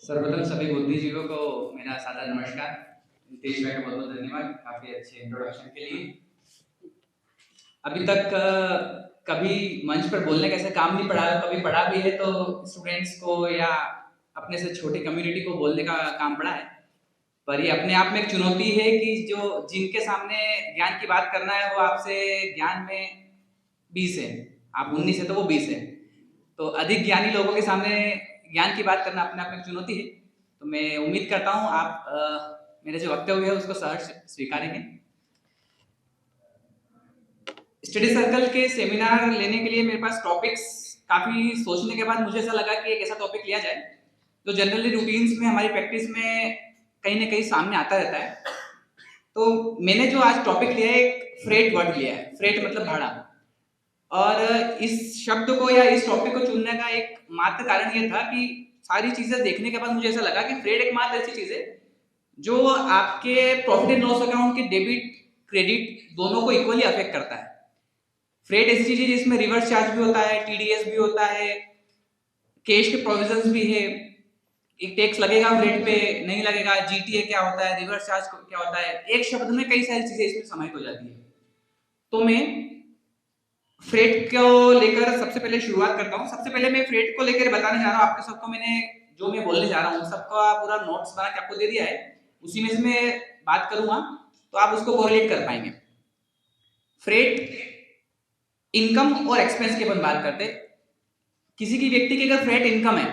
सर्वप्रथम सभी बुद्धिजीवियों को मेरा सादर नमस्कार। नितेश भाई का बहुत बहुत धन्यवाद काफी अच्छे इंट्रोडक्शन के लिए। अभी तक कभी मंच पर बोलने का ऐसा काम नहीं पड़ा, कभी पड़ा भी है तो स्टूडेंट्स को या अपने से छोटी कम्युनिटी को बोलने का काम पड़ा है, पर ये अपने आप में एक चुनौती है कि जो जिनके सामने ज्ञान की बात करना है वो आपसे ज्ञान में 20 है, आप 19 है तो वो 20 है, तो अधिक ज्ञानी लोगों के सामने ज्ञान की बात करना अपने आप में एक चुनौती है। तो मैं उम्मीद करता हूँ आप मेरे जो वक्तव्य है उसको सहर्ष स्वीकारेंगे। स्टडी सर्कल के सेमिनार लेने के लिए मेरे पास टॉपिक्स काफ़ी सोचने के बाद मुझे ऐसा लगा कि एक ऐसा टॉपिक लिया जाए जो जनरली रूटीन्स में हमारी प्रैक्टिस में कहीं ना कहीं सामने आता रहता है। तो मैंने जो आज टॉपिक लिया है एक फ्रेट वर्ड लिया है, फ्रेट मतलब भाड़ा। और इस शब्द को या इस टॉपिक को चुनने का एक मात्र कारण ये था कि सारी चीजें देखने के बाद मुझे ऐसा लगा कि फ्रेट एकमात्र ऐसी चीज है जो आपके प्रॉफिट एंड लॉस अकाउंट के डेबिट क्रेडिट दोनों को इक्वली अफेक्ट करता है। फ्रेट ऐसी चीज है जिसमें रिवर्स चार्ज भी होता है, टीडीएस भी होता है, कैश के प्रोविजंस भी है, एक टैक्स लगेगा फ्रेट पे, नहीं लगेगा, जीटीए क्या होता है, रिवर्स चार्ज क्या होता है, एक शब्द में कई सारी चीजें इसमें समाहित हो जाती है। तो मैं फ्रेट को लेकर सबसे पहले शुरुआत करता हूँ। सबसे पहले मैं फ्रेट को लेकर बताने जा रहा हूँ आपके सबको। मैंने जो मैं बोलने जा रहा हूँ सबका पूरा नोट्स बना के आपको दे दिया है, उसी में से मैं बात करूंगा तो आप उसको कोरिलेट कर पाएंगे। फ्रेट इनकम और एक्सपेंस की अपन बात करते हैं। किसी की व्यक्ति की अगर फ्रेट इनकम है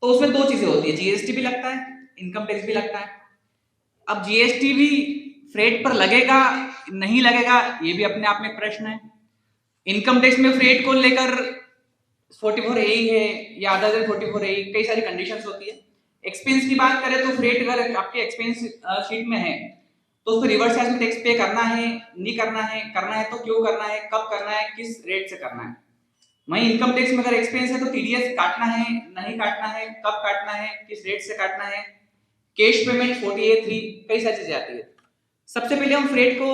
तो उसमें दो चीजें होती है, जीएसटी भी लगता है, इनकम टैक्स भी लगता है। अब जीएसटी भी फ्रेट पर लगेगा नहीं लगेगा ये भी अपने आप में प्रश्न है। इनकम टैक्स में फ्रेट को लेकर 44A है या अदर 44A, कई सारी कंडीशंस होती है। एक्सपेंस की बात करें तो फ्रेट अगर आपके एक्सपेंस शीट में है तो उसको रिवर्स चार्ज में टैक्स पे करना है, नहीं करना है तो क्यों करना है, कब करना है, किस रेट से करना है। वहीं इनकम टैक्स में अगर एक्सपेंस है तो टीडीएस काटना है, नहीं काटना है, कब काटना है, किस रेट से काटना है, कैश पेमेंट 48(3), कई सारी चीजें आती है। सबसे पहले हम फ्रेट को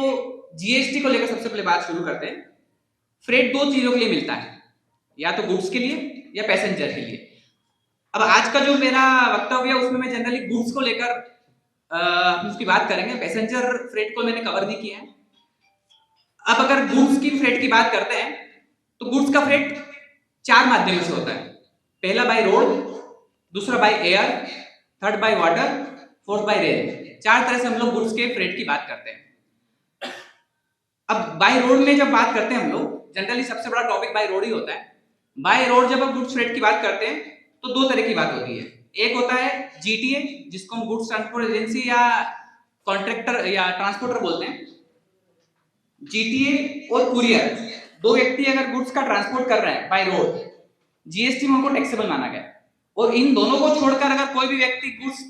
जीएसटी को लेकर सबसे पहले बात शुरू करते हैं। फ्रेट दो चीजों के लिए मिलता है, या तो गुड्स के लिए या पैसेंजर के लिए। अब आज का जो मेरा वक्तव्य है उसमें मैं जनरली गुड्स को लेकर हम उसकी बात करेंगे, पैसेंजर फ्रेट को मैंने कवर नहीं किया है। अब अगर गुड्स की फ्रेट की बात करते हैं तो गुड्स का फ्रेट चार माध्यमों से होता है। पहला बाय रोड, दूसरा by air, third by water, fourth bye rail. चार तरह से हम लोग गुड्स के फ्रेट की बात करते हैं। अब बाय रोड में जब बात करते हैं हम लोग जनरली सबसे बड़ा टॉपिक बाय रोड ही होता है। बाय रोड जब हम गुड्स फ्रेट की बात करते हैं तो दो तरह की बात होती है। एक होता है जीटीए जिसको हम गुड्स ट्रांसपोर्ट एजेंसी या कॉन्ट्रैक्टर या ट्रांसपोर्टर बोलते हैं। जीटीए और कुरियर, दो व्यक्ति अगर गुड्स का ट्रांसपोर्ट कर रहे हैं बाय रोड, जीएसटी में उनको टैक्सेबल माना गया। और इन दोनों को छोड़कर अगर कोई भी व्यक्ति गुड्स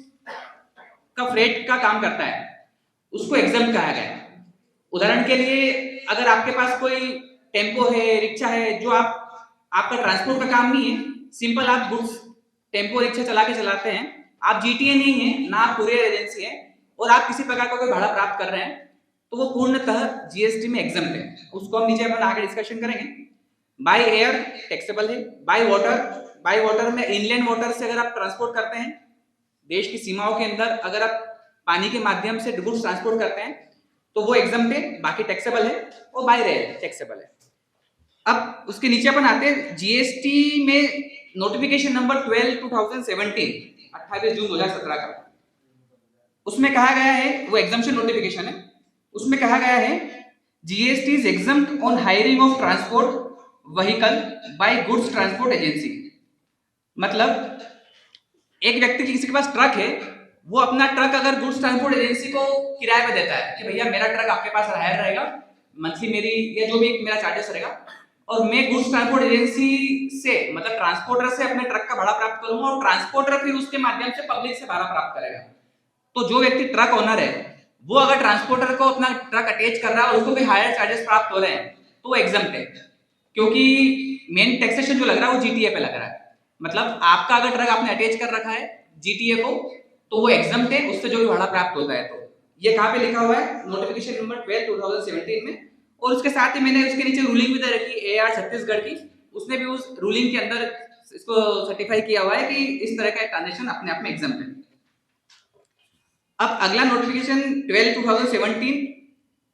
का फ्रेट का काम करता है उसको एग्जम्प्ट कहा गया है। उदाहरण के लिए अगर आपके पास कोई टेम्पो है, रिक्शा है, जो आपका ट्रांसपोर्ट का काम नहीं है, सिंपल आप गुड्स टेम्पो रिक्शा चला के चलाते हैं, आप जीटीए नहीं है ना आप कुरियर एजेंसी है, और आप किसी प्रकार का कोई भाड़ा प्राप्त कर रहे हैं तो वो पूर्णतः जीएसटी में एग्जम्प्ट है। उसको हम नीचे अपन आगे डिस्कशन करेंगे। बाय एयर टैक्सेबल है। बाय वाटर में इनलैंड वाटर से अगर आप ट्रांसपोर्ट करते हैं, देश की सीमाओं के अंदर अगर आप पानी के माध्यम से गुड्स ट्रांसपोर्ट करते हैं तो वो एग्जम्प्ट है, बाकी टैक्सेबल है। और बाय रेल टैक्सेबल है। अब उसके नीचे अपन आते हैं जीएसटी में नोटिफिकेशन नंबर 12/2017, 28 जून 2017 का। उसमें कहा गया है, वो एग्जम्पशन नोटिफिकेशन है, उसमें कहा गया है GST is exempt on hiring of transport vehicle by goods transport agency. मतलब एक व्यक्ति किसी के पास ट्रक है, वो अपना ट्रक अगर गुड्स ट्रांसपोर्ट एजेंसी को किराए पे देता है कि भैया मेरा ट्रक आपके पास हायर रहेगा, मंथली मेरी या जो भी मेरा चार्जेस रहेगा, और मैं गुड्स ट्रांसपोर्ट एजेंसी से मतलब ट्रांसपोर्टर से अपने ट्रक का भाड़ा प्राप्त करूंगा और ट्रांसपोर्टर फिर उसके माध्यम से पब्लिक से भाड़ा प्राप्त करेगा। तो जो व्यक्ति ट्रक ओनर है वो अगर ट्रांसपोर्टर को अपना ट्रक अटैच कर रहा है और उसको भी हायर चार्जेस प्राप्त हो रहे हैं तो वो एग्जम्प्ट है, क्योंकि मेन टैक्सेशन जो लग रहा है वो जीटीए पे लग रहा है। मतलब आपका अगर ट्रक आपने अटैच कर रखा है जीटीए को तो वो एग्जम्प्ट है, उससे जो भी भाड़ा प्राप्त होता है। तो ये कहाँ पे लिखा हुआ है, नोटिफिकेशन नंबर 12/2017 में। और उसके साथ ही मैंने उसके नीचे रूलिंग भी दे रखी एआर छत्तीसगढ़ की, उसने भी उस रूलिंग के अंदर इसको सर्टिफाई किया हुआ है कि इस तरह का ट्रांजेक्शन अपने आप में एग्जाम्प्ट है। अब अगला नोटिफिकेशन 12/2017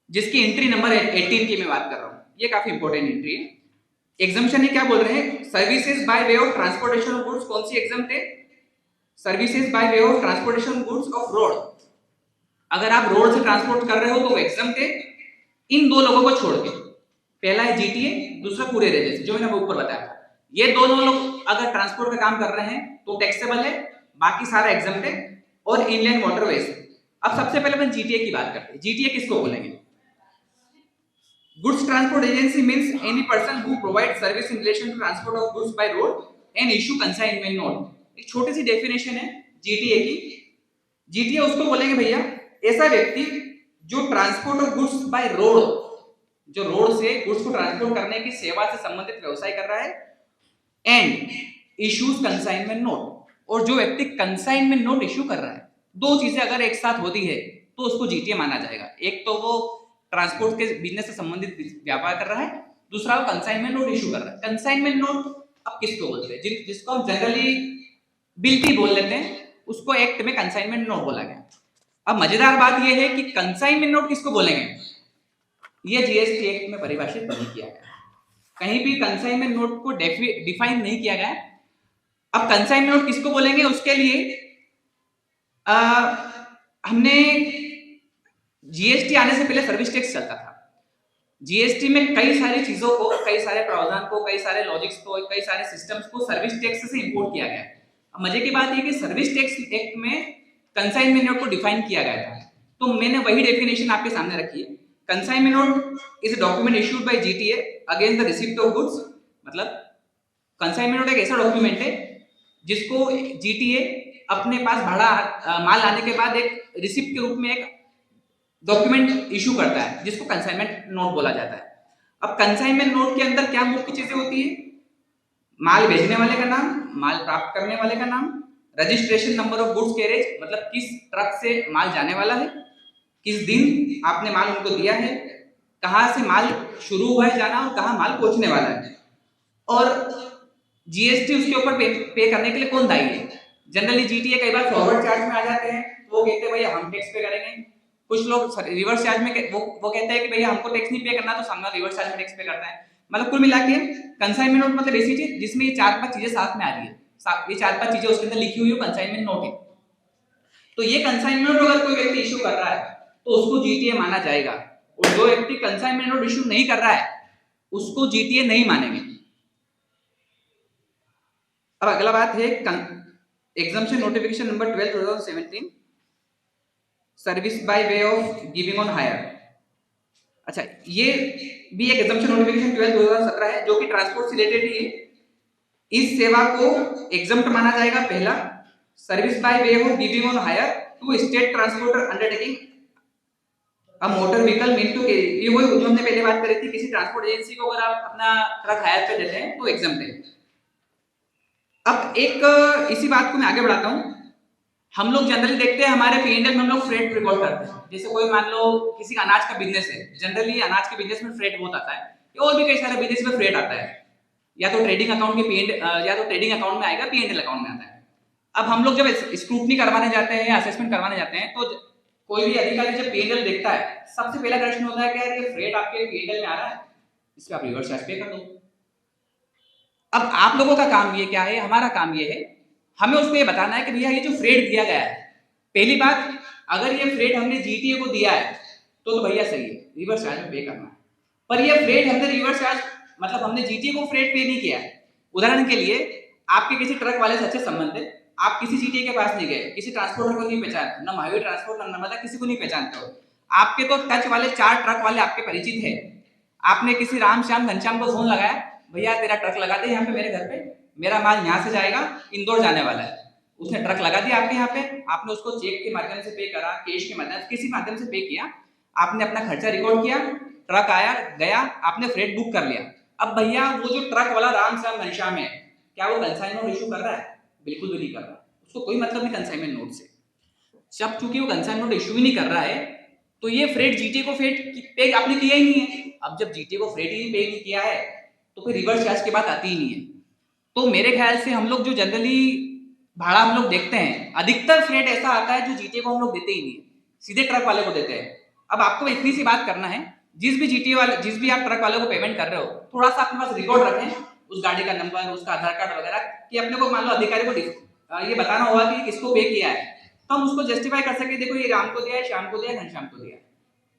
जिसकी एंट्री नंबर 18 की मैं बात कर रहा हूँ, ये काफी इंपॉर्टेंट एंट्री है। एग्जाम्पशन ये क्या बोल रहे हैं, services by way of transportation of goods कौन सी एग्जाम्प्ट है, services by way of transportation goods of road. अगर आप रोड से ट्रांसपोर्ट कर रहे हो तो वो एग्जाम्प्ट है, इन दो लोगों को छोड़ के। पहला है जीटीए, दूसरा कुरियर एजेंसी, जो मैंने ऊपर बताया था। ये दोनों लोग अगर ट्रांसपोर्ट का काम कर रहे हैं तो टैक्सेबल है, बाकी सारा एग्जाम्प्ट है। और इनलैंड वाटरवेज। अब सबसे पहले अपन जीटीए की बात करते हैं। जीटीए किसको बोलेंगे, goods transport agency means any person who provide service in relation to transport of goods by road and issue consignment note. एक छोटी सी डेफिनेशन है जीटीए की। जीटीए उसको बोलेंगे भैया, ऐसा व्यक्ति जो transport of goods by road, जो रोड से गुड्स को ट्रांसपोर्ट करने की सेवा से संबंधित व्यवसाय कर रहा है, एंड इश्यूज कंसाइनमेंट नोट, और जो व्यक्ति कंसाइनमेंट नोट इश्यू कर रहा है। दो चीजें अगर एक साथ होती है तो उसको जीटीए माना जाएगा। एक तो वो ट्रांसपोर्ट के बिजनेस से संबंधित व्यापार कर रहा है, दूसरा वो कंसाइनमेंट नोट इशू कर रहा है। कंसाइनमेंट नोट अब किसको बोलते हैं, जिसको हम जनरली बिल्टी बोल लेते हैं, उसको एक्ट में कंसाइनमेंट नोट बोला गया। अब मजेदार बात यह है कि कंसाइनमेंट नोट किसको बोलेंगे, ये जीएसटी एक्ट में परिभाषित नहीं किया गया, कहीं भी कंसाइनमेंट नोट को डिफाइन नहीं किया गया। अब कंसाइनमेंट नोट किसको बोलेंगे, उसके लिए हमने जीएसटी आने से पहले सर्विस टैक्स चलता था। जीएसटी में कई सारी चीजों को, कई सारे प्रावधान को, कई सारे लॉजिक्स को, कई सारे सिस्टम्स को सर्विस टैक्स से इंपोर्ट किया गया। अब मजे की बात यह कि सर्विस टैक्स एक्ट में कंसाइनमेंट नोट को डिफाइन किया गया था, तो मैंने वही डेफिनेशन आपके सामने रखी है। Consignment note is a document issued by GTA against the receipt of goods. मतलब कंसाइनमेंट नोट एक ऐसा डॉक्यूमेंट है जिसको जीटीए अपने पास भाड़ा माल आने के बाद एक रिसिप्ट के रूप में एक डॉक्यूमेंट इशू करता है, जिसको कंसाइनमेंट नोट बोला जाता है। अब कंसाइनमेंट नोट के अंदर क्या मुख्य चीजें होती है, माल भेजने वाले का नाम, माल प्राप्त करने वाले का नाम, registration number of goods carriage, मतलब किस ट्रक से माल जाने वाला है, किस दिन आपने माल उनको दिया है, कहां से माल शुरू हुआ है जाना और कहां माल पहुंचने वाला है, और जीएसटी उसके ऊपर पे करने के लिए कौन दायी है। जनरली जीटीए कई बार फॉरवर्ड चार्ज में आ जाते हैं, तो वो कहते हैं भैया हम टैक्स पे करेंगे। कुछ लोग रिवर्स चार्ज में वो कहते हैं कि भैया हमको टैक्स नहीं पे करना, तो सामने रिवर्स चार्ज में टैक्स पे करता है। मतलब कुल मिला के कंसाइनमेंट नोट मतलब ऐसी चीज जिसमें ये 4-5 चीजें साथ में आ रही है, ये 4-5 चीजें उसके अंदर लिखी हुई है, कंसाइनमेंट नोट है। तो ये कंसाइनमेंट नोट अगर कोई व्यक्ति इशू कर रहा है तो उसको जीटीए माना जाएगा, और जो व्यक्ति कंसाइनमेंट नोट इशू नहीं कर रहा है उसको जीटीए नहीं मानेंगे। अब अगला बात है exemption notification number 12/2017 service by way of giving on hire. अच्छा, ये भी एक एग्जाम्पशन नोटिफिकेशन 12/2017 है, जो कि ट्रांसपोर्ट से रिलेटेड ही है। इस सेवा को एग्जम्प्ट माना जाएगा। पहला, service by way of giving on hire to state transporter undertaking a motor vehicle mean to carry. ये वही जो हमने पहले बात करी थी, किसी ट्रांसपोर्ट एजेंसी को अगर आप अपना ट्रक हायर पे देते हैं तो एग्जम्प्ट है। अब एक इसी बात को मैं आगे बढ़ाता हूं। हम लोग जनरली देखते हैं हमारे P&L में हम लोग फ्रेट रिकॉर्ड करते हैं। जैसे कोई मान लो किसी का अनाज का बिजनेस है, जनरली अनाज के बिजनेस में फ्रेट बहुत आता है, और भी कई सारे बिजनेस में फ्रेट आता है, या तो ट्रेडिंग अकाउंट के या तो ट्रेडिंग अकाउंट में आएगा, P&L अकाउंट में आता है। अब हम लोग जब स्क्रूटनी करवाने जाते हैं या असेसमेंट करवाने जाते हैं, तो कोई भी अधिकारी जब P&L देखता है, सबसे पहला प्रश्न होता है कि यार ये फ्रेट आपके P&L में आ रहा है, इस पे आप रिवर्स चार्ज पे कर दो। अब आप लोगों का काम ये क्या है, हमारा काम ये है, हमें उसको ये बताना है कि भैया ये जो फ्रेट दिया गया है, पहली बात, अगर ये फ्रेट हमने जीटीए को दिया है तो भैया सही है, रिवर्स चार्ज में पे करना है। पर ये फ्रेट हमने रिवर्स चार्ज मतलब हमने जीटीए को फ्रेट पे नहीं किया है। उदाहरण के लिए, आपके किसी ट्रक वाले से अच्छे संबंध है, आप किसी जीटीए के पास नहीं गए, किसी ट्रांसपोर्टर को नहीं पहचानते, ना महावीर ट्रांसपोर्ट, ना नर्मदा, किसी को नहीं पहचानते हो, आपके तो टच वाले 4 ट्रक वाले आपके परिचित है। आपने किसी राम श्याम घनश्याम को फोन लगाया, भैया तेरा ट्रक लगा दे यहाँ पे मेरे घर पे, मेरा माल यहाँ से जाएगा, इंदौर जाने वाला है। उसने ट्रक लगा दिया आपके यहाँ पे, आपने उसको चेक के माध्यम से पे करा, कैश के माध्यम से, किसी माध्यम से पे किया, आपने अपना खर्चा रिकॉर्ड किया, ट्रक आया गया, आपने फ्रेट बुक कर लिया। अब भैया वो जो ट्रक वाला राम श्याम घनश्याम है, क्या वो कंसाइनमेंट नोट इशू कर रहा है? बिल्कुल भी नहीं कर रहा, उसको कोई मतलब नहीं कंसाइनमेंट नोट से। जब चूंकि वो कंसाइनमेंट नोट इशू ही नहीं कर रहा है, तो ये फ्रेट जीटीए को फ्रेट पे आपने किया ही नहीं है। अब जब जीटीए को फ्रेट ही पे नहीं किया है तो फिर रिवर्स चार्ज की बात आती ही नहीं है। तो मेरे ख्याल से हम लोग जो जनरली भाड़ा हम लोग देखते हैं, अधिकतर फ्रेट ऐसा आता है जो जीटीए को हम लोग देते ही नहीं, सीधे ट्रक वाले को देते हैं। अब आपको इतनी सी बात करना है, जिस भी आप ट्रक वाले को पेमेंट कर रहे हो, थोड़ा सा अपने पास रिकॉर्ड रखें उस गाड़ी का नंबर, उसका आधार कार्ड वगैरह, कि अपने को मान लो अधिकारी को ये बताना होगा कि किसको पे किया है, तो हम उसको जस्टिफाई कर सके, देखो ये राम को दिया है, श्याम को दिया है, घनश्याम को दिया है।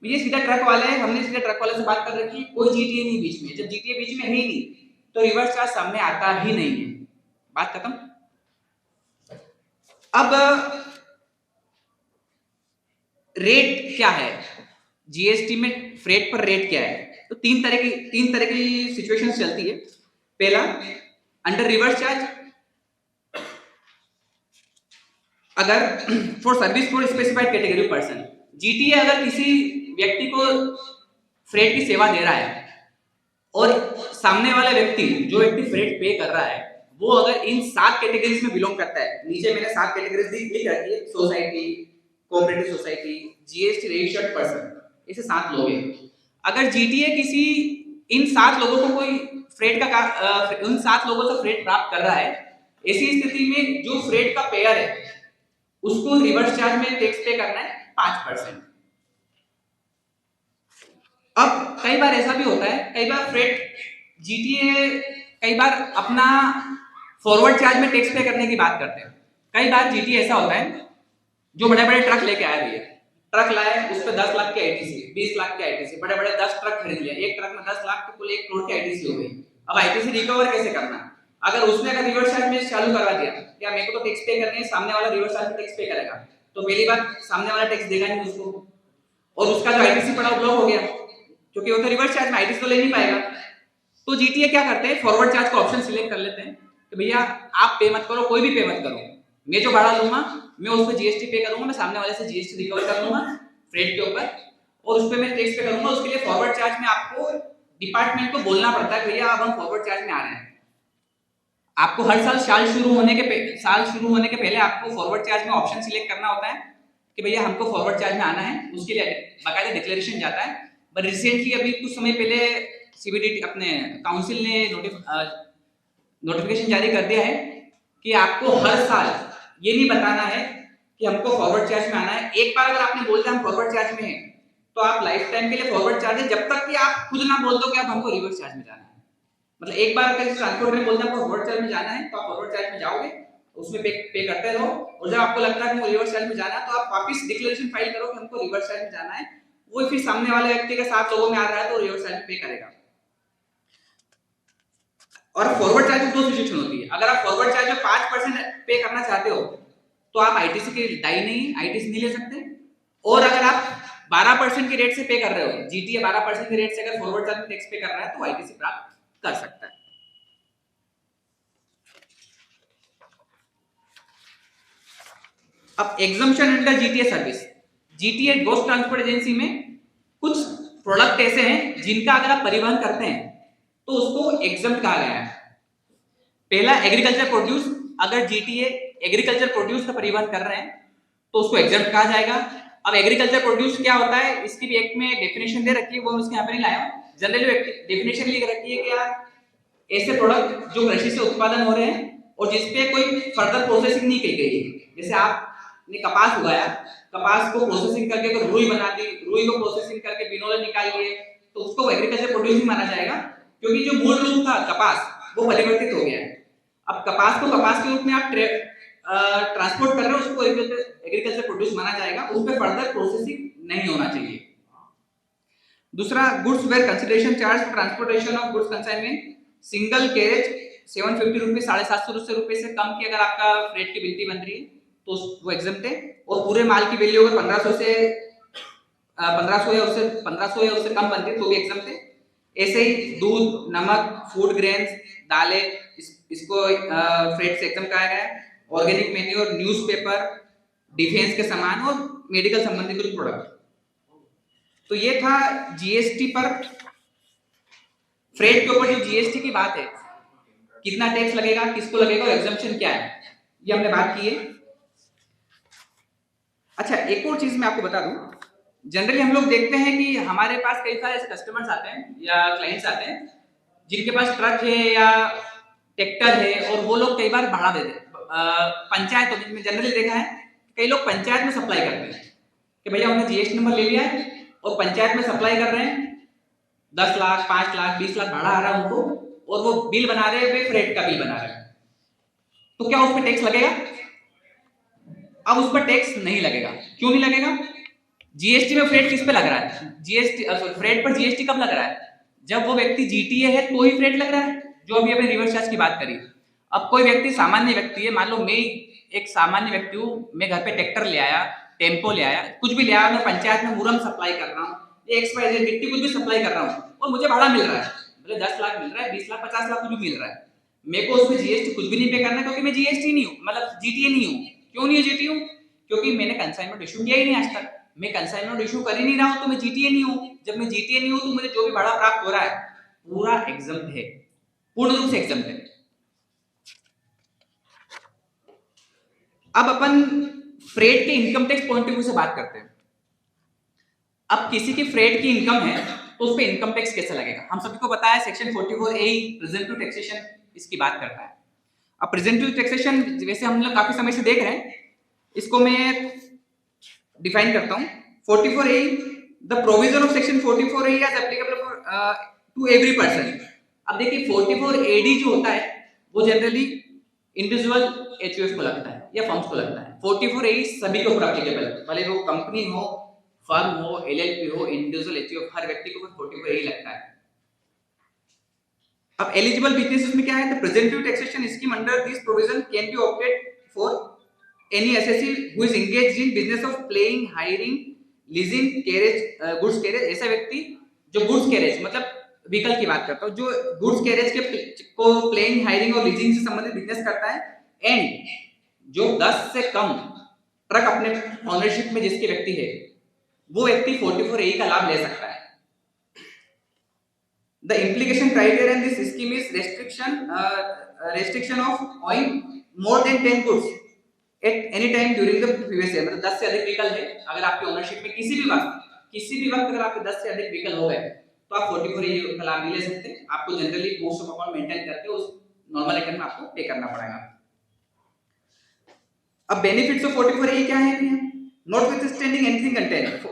ये सीधा ट्रक वाले हैं, हमने सीधा ट्रक वाले से बात कर रखी, कोई जीटीए नहीं बीच में। जब जीटीए बीच में है ही नहीं तो रिवर्स चार्ज सामने आता ही नहीं है, बात खत्म। अब रेट क्या है जीएसटी में, फ्रेट पर रेट क्या है? तो तीन तरह की सिचुएशंस चलती है। पहला, अंडर रिवर्स चार्ज, अगर for service for specified category person, GTA अगर किसी व्यक्ति को फ्रेट की सेवा दे रहा है और सामने वाला व्यक्ति, जो व्यक्ति फ्रेट पे कर रहा है, वो अगर इन 7 कैटेगरीज में बिलोंग करता है, नीचे मैंने 7 कैटेगरीज लिख रखी है, society, cooperative society, GST registered person, ऐसे 7 लोग हैं। अगर जीटीए किसी इन 7 लोगों को कोई फ्रेट का उन 7 लोगों से फ्रेट प्राप्त कर रहा है, ऐसी स्थिति में जो फ्रेट का पेयर है उसको रिवर्स चार्ज में टैक्स पे करना है 5%। अब कई बार ऐसा भी होता है, कई बार फ्रेट जीटीए कई बार अपना फॉरवर्ड चार्ज में टैक्स पे करने की बात करते हैं। कई बार जीटीए ऐसा होता है, जो बड़े बड़े ट्रक लेके आए भैया, ट्रक लाए, उस पर 10 लाख की आईटीसी, 20 लाख की आईटीसी, बड़े बड़े 10 ट्रक खरीद लिया, एक ट्रक में 10 लाख की, कुल 1 करोड़ की आईटीसी हो गई। अब आईटीसी रिकवर कैसे करना? अगर उसने अगर रिवर्स चार्ज में चालू करवा दिया, क्या मेरे को तो टैक्स पे करने है, सामने वाला रिवर्स चार्ज में टैक्स पे करेगा, तो पहली बात सामने वाला टैक्स देगा नहीं उसको, और उसका जो आईटीसी पड़ा ब्लॉक हो गया, क्योंकि वो तो रिवर्स चार्ज में आईटीसी तो ले नहीं पाएगा। तो जीटीए क्या करते हैं, फॉरवर्ड चार्ज का ऑप्शन सिलेक्ट कर लेते हैं कि भैया आप पे मत करो, कोई भी पे मत करो, मैं जो भाड़ा लूंगा मैं उस पर जीएसटी पे करूंगा, मैं सामने वाले से जीएसटी रिकवर कर लूंगा फ्रेट के ऊपर, और उस पर मैं टैक्स पे करूंगा। उसके लिए फॉरवर्ड चार्ज में आपको डिपार्टमेंट को बोलना पड़ता है, भैया अब हम फॉरवर्ड चार्ज में आ रहे हैं। आपको हर साल शुरू होने के पहले आपको फॉरवर्ड चार्ज में ऑप्शन सिलेक्ट करना होता है कि भैया हमको फॉरवर्ड चार्ज में आना है, उसके लिए बाकायदा डिक्लेरेशन जाता है। बट रिसेंटली अभी कुछ समय पहले सीबीडीटी अपने काउंसिल ने नोटिफिकेशन जारी कर दिया है कि आपको हर साल ये नहीं बताना है कि हमको फॉरवर्ड चार्ज में आना है। एक बार अगर आपने बोल दिया हम फॉरवर्ड चार्ज में हैं, तो आप लाइफ टाइम के लिए फॉरवर्ड चार्ज है, जब तक कि आप खुद ना बोल दो कि आप हमको रिवर्स चार्ज में जाना है। मतलब एक बार अगर ट्रांसपोर्ट में बोलते हैं आपको फॉरवर्ड चार्ज में जाना है, तो आप फॉरवर्ड चार्ज में जाओगे, उसमें पे करते रहो, और जब आपको लगता है कि हमको रिवर्स चार्ज में जाना है, तो आप वापस डिक्लेरेशन फाइल करो कि हमको रिवर्स चार्ज में जाना है। वो फिर सामने वाले व्यक्ति के 7 लोगों में आ रहा है तो रिवर्स चार्ज में पे करेगा। और फॉरवर्ड चार्ज में 2 सिचुएशन होती है। अगर आप फॉरवर्ड चार्ज में 5% पे करना चाहते हो तो आप आईटीसी की दाई नहीं, आईटीसी नहीं ले सकते। और अगर आप 12% की रेट से पे कर रहे हो, जीटीए 12% की रेट से अगर फॉरवर्ड चार्ज में टैक्स पे कर रहा है, तो आईटीसी प्राप्त कर सकता है। अब exemption under GTA service, GTA ghost transport agency में कुछ प्रोडक्ट ऐसे हैं जिनका अगर आप परिवहन करते हैं तो उसको एग्जम्प्ट कहा गया है। पहला, एग्रीकल्चर प्रोड्यूस, अगर जीटीए एग्रीकल्चर प्रोड्यूस का परिवहन कर रहे हैं तो उसको एग्जम्प्ट कहा जाएगा। अब एग्रीकल्चर प्रोड्यूस क्या होता है, इसकी भी एक्ट में डेफिनेशन दे रखी है, वो उसके यहाँ पे नहीं लाया हूं। जनरली डेफिनेशन लिख रखी है कि ऐसे प्रोडक्ट जो कृषि से उत्पादन हो रहे हैं और जिसपे कोई फर्दर प्रोसेसिंग नहीं की गई है। जैसे आपने कपास उगाया, कपास को प्रोसेसिंग करके तो रुई बना दी, रुई को प्रोसेसिंग करके बिनोले निकाल लिए, तो उसको एग्रीकल्चर प्रोड्यूस ही माना जाएगा, क्योंकि जो मूल रूप था कपास वो परिवर्तित हो गया है। अब कपास को कपास के रूप में आप ट्रांसपोर्ट कर रहे हो, उसको एग्रीकल्चर प्रोड्यूस माना जाएगा, उस पर फर्दर प्रोसेसिंग नहीं होना चाहिए। दूसरा, goods where consideration charge for transportation of goods consignment single carriage 750 रुपए, 750 रुपए से कम की अगर आपका फ्रेट की बिल्टी बन रही है तो वो एग्जम्प्ट है। और पूरे माल की वैल्यू अगर 1500 या उससे कम बनती है तो भी एग्जम्प्ट है। ऐसे ही दूध, नमक, फूड ग्रेन्स, दालें, इसको फ्रेट से एग्जम्प्ट कहा गया है। ऑर्गेनिक मैन्योर, न्यूज़पेपर, डिफेंस के सामान और मेडिकल संबंधित कुछ प्रोडक्ट। तो ये था जीएसटी पर, फ्रेट के ऊपर जो जीएसटी की बात है, कितना टैक्स लगेगा, किसको लगेगा और एग्जम्पशन क्या है, ये हमने बात की है। अच्छा, एक और चीज मैं आपको बता दूं, जनरली हम लोग देखते हैं कि हमारे पास कई सारे ऐसे कस्टमर्स आते हैं या क्लाइंट्स आते हैं जिनके पास ट्रक है या ट्रैक्टर है, और वो लोग कई बार भाड़ा दे देते। पंचायतों में जनरली देखा है कई लोग पंचायत में सप्लाई करते हैं कि भैया उन्होंने जीएसटी नंबर ले लिया है और पंचायत में सप्लाई कर रहे हैं, 10 लाख 5 लाख 20 लाख भाड़ा आ रहा है उनको, और वो बिल बना रहे हैं, फ्रेट का बिल बना रहे हैं, तो क्या उस पर टैक्स लगेगा? अब उस पर टैक्स नहीं लगेगा। क्यों नहीं लगेगा? जीएसटी में फ्रेट किस पे लग रहा है? जीएसटी फ्रेट पर जीएसटी कब लग रहा है? जब वो व्यक्ति जीटीए है तो ही फ्रेट लग रहा है, जो अभी अपने रिवर्स चार्ज की बात करी। अब कोई व्यक्ति सामान्य व्यक्ति है, मान लो मैं एक सामान्य व्यक्ति हूँ, मैं घर पे ट्रैक्टर ले आया, टेम्पो ले आया, कुछ भी ले आया, मैं पंचायत में मुरम सप्लाई कर रहा हूँ, XYZ गिट्टी कुछ भी सप्लाई कर रहा हूँ और मुझे भाड़ा मिल रहा है, मतलब 10 लाख मिल रहा है, 20 लाख 50 लाख कुछ भी मिल रहा है, मेरे को उसमें जीएसटी कुछ भी नहीं पे करना, क्योंकि मैं जीएसटी नहीं हूँ, मतलब जीटीए नहीं हूँ। क्यों नहीं जीटी हूँ? क्योंकि मैंने कंसाइनमेंट इशू किया ही नहीं आज तक, मैं कंसाइनमेंट इशू कर ही नहीं रहा हूँ, तो मैं जीटीए नहीं हूँ। जब मैं जीटीए नहीं हूँ तो मुझे जो भी भाड़ा प्राप्त हो रहा है पूरा एग्जम्प्ट है, पूर्ण रूप से एग्जम्प्ट है। अब अपन फ्रेट के income tax point of view से बात करते हैं। अब किसी की फ्रेट की इनकम है तो उस पे इनकम टैक्स कैसे लगेगा? हम सभी को पता है सेक्शन 44A प्रेजेंटिव टैक्सेशन इसकी बात करता है। अब प्रेजेंटिव टैक्सेशन वैसे हम लोग काफी समय से देख रहे हैं, इसको मैं डिफाइन करता हूं। 44A, the provision of section 44A is applicable for to every person. अब देखिए 44AD जो होता है वो जनरली इंडिविजुअल एचयूएफ को लगता है या फर्म्स को लगता है। 44A सभी के ऊपर एप्लीकेबल है, भले वो कंपनी हो, फर्म हो, एलएलपी हो, इंडिविजुअल एचयूएफ, हर व्यक्ति को 44A लगता है। अब एलिजिबल बिजनेसेस में क्या है? The presumptive taxation scheme under this provision can be opted for any assessee who is engaged in business of playing, hiring, leasing, carriage, goods carriage. ऐसा व्यक्ति जो गुड्स कैरेज मतलब व्हीकल की बात करता हूं, जो गुड्स कैरेज के को प्लेइंग, हायरिंग और लीजिंग से संबंधित बिजनेस करता है, एंड जो 10 से कम ट्रक अपने ओनरशिप में जिसके व्यक्ति है, वो व्यक्ति 44A का लाभ ले सकता है। The implication criteria in this scheme is restriction of owning more than 10 goods at any time during the previous year। मतलब 10 से अधिक व्हीकल है, अगर आपकी ओनरशिप में किसी भी वक्त अगर आपके 10 से अधिक व्हीकल हो गए तो आप 44A का लाभ नहीं ले सकते। आपको generally post of account maintain करके उस नॉर्मल रिटर्न में आपको पे करना पड़ेगा। अब बेनिफिट्स ऑफ 44A क्या है? नॉटविथस्टैंडिंग एनीथिंग कंटेंट,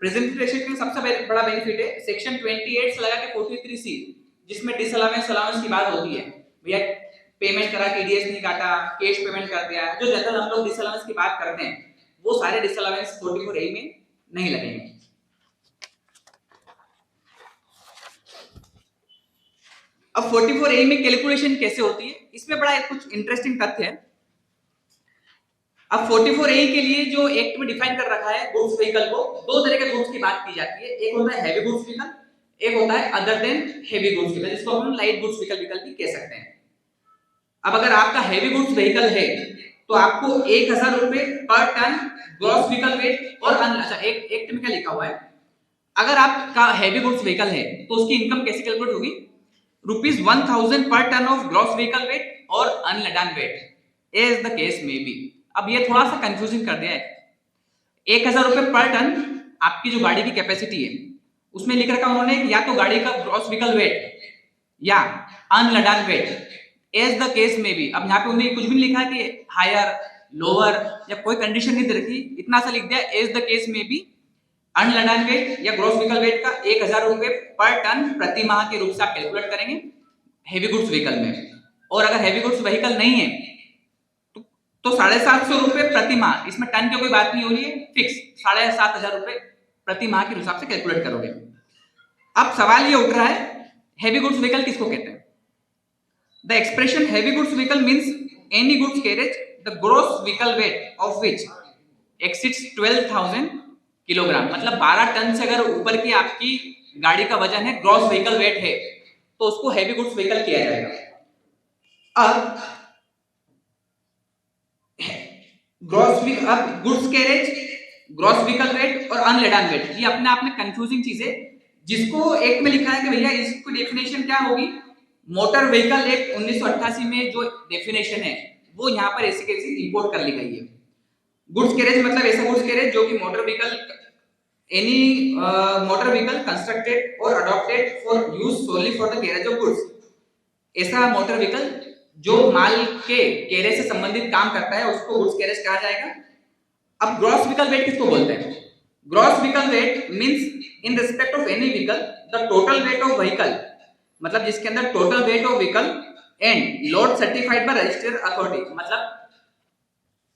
प्रेजेंटिव टैक्सेशन में सबसे बड़ा बेनिफिट है सेक्शन 28 से लगा के 43C, जिसमें डिसअलाउंस अलाउंस की बात होती है। भैया पेमेंट करा, टीडीएस नहीं काटा, कैश पेमेंट कर दिया, जो जनरल हम लोग डिसअलाउंस की बात करते हैं, वो सारे डिसअलाउंस 44A में नहीं लगेंगे। अब 44A में कैलकुलेशन कैसे होती है, इसमें बड़ा कुछ इंटरेस्टिंग तथ्य है। अब 44A के लिए जो एक्ट में डिफाइन कर रखा है गुड्स व्हीकल को, दो तरह के गुड्स की बात की जाती है। एक होता है हैवी गुड्स व्हीकल, एक होता है other than heavy goods vehicle, जिसको हम लाइट गुड्स व्हीकल भी कह सकते हैं। अब अगर आपका हैवी गुड्स व्हीकल है तो आपको 1000 रुपए पर टन ग्रॉस व्हीकल वेट और अच्छा एक एक्ट में क्या लिखा हुआ है, अगर आपका हैवी गुड्स व्हीकल है तो उसकी इनकम कैसे कैलकुलेट होगी? ₹1000 पर ton of gross vehicle weight और unladen weight as the case may be. अब ये थोड़ा सा कंफ्यूजिंग कर दिया है। 1000 रुपए पर टन आपकी जो गाड़ी की कैपेसिटी है उसमें लिख रखा उन्होंने या तो गाड़ी का ग्रॉस व्हीकल वेट या अनलडन वेट एज द केस में भी। अब यहाँ पे उन्होंने कुछ भी नहीं लिखा कि हायर, लोअर या कोई कंडीशन नहीं दे रखी, इतना सा लिख दिया एज द केस में भी अनलडन वेट या ग्रॉस व्हीकल वेट का 1000 रुपए पर टन प्रति माह के रूप से आप कैलकुलेट करेंगे हैवी गुड्स व्हीकल में। और अगर हैवी गुड्स व्हीकल नहीं है तो 750 रुपए प्रति माह, इसमें टन की कोई बात नहीं हो रही है, फिक्स 7500 रुपए प्रति माह के हिसाब से कैलकुलेट करोगे। अब सवाल ये उठ रहा है हैवी गुड्स व्हीकल किसको कहते हैं? The expression heavy goods vehicle means any goods carriage the gross vehicle weight of which exceeds 12,000 kilogram. मतलब 12 टन से अगर ऊपर की आपकी गाड़ी का वजन है, ग्रॉस व्हीकल वेट है, तो उसको हैवी गुड्स व्हीकल किया जाएगा। अब goods carriage, gross vehicle weight और अनलेडन वेट, ये अपने आप में कंफ्यूजिंग चीज है, जिसको एक में लिखा है कि भैया इसकी डेफिनेशन क्या होगी। मोटर व्हीकल एक्ट 1988 में जो डेफिनेशन है वो यहाँ पर ऐसे कैसे इंपोर्ट कर ली गई है। गुड्स कैरेज मतलब ऐसा गुड्स कैरेज जो कि motor vehicle any motor vehicle constructed और adopted for use solely for the carriage of goods. ऐसा मोटर व्हीकल जो माल के कैरेज से संबंधित काम करता है उसको गुड्स कैरेज कहा जाएगा। अब ग्रॉस व्हीकल वेट किसको बोलते हैं? Gross vehicle wait means in respect of any vehicle the total weight of vehicle, मतलब जिसके अंदर total weight of vehicle and load certified by registered authority, मतलब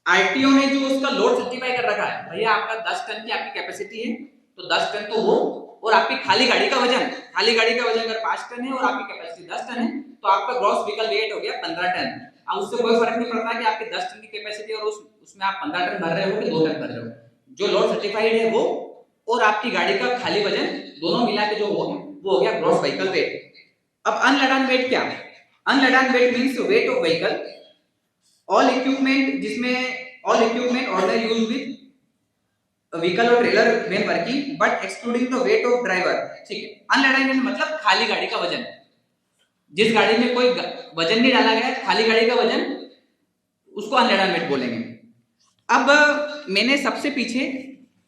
आरटीओ ने जो उसका लोड सर्टिफाई कर रखा है, भैया आपका 10 टन की आपकी कैपेसिटी है तो 10 टन तो वो, और आपकी खाली गाड़ी का वजन अगर 5 टन है और आपकी कैपेसिटी 10 टन है तो आपका ग्रॉस व्हीकल वेट हो गया 15 टन। अब उससे कोई फर्क नहीं पड़ता कि आपके 10 टन की कैपेसिटी और उसमें आप 15 टन भर रहे हो कि 2 टन भर रहे हो, जो लोड सर्टिफाइड है वो और आपकी गाड़ी का खाली वजन दोनों मिला के जो वो हो गया ग्रॉस व्हीकल वेट। अब अनलेडन वेट क्या है? Unladen weight means weight of vehicle all equipment, जिसमें all equipment order use with vehicle और trailer when working but excluding the weight of driver. ठीक है, अनलेडन वेट मतलब खाली गाड़ी का वजन, जिस गाड़ी में कोई वजन नहीं डाला गया, खाली गाड़ी का वजन, उसको अनलेडन वेट बोलेंगे। अब मैंने सबसे पीछे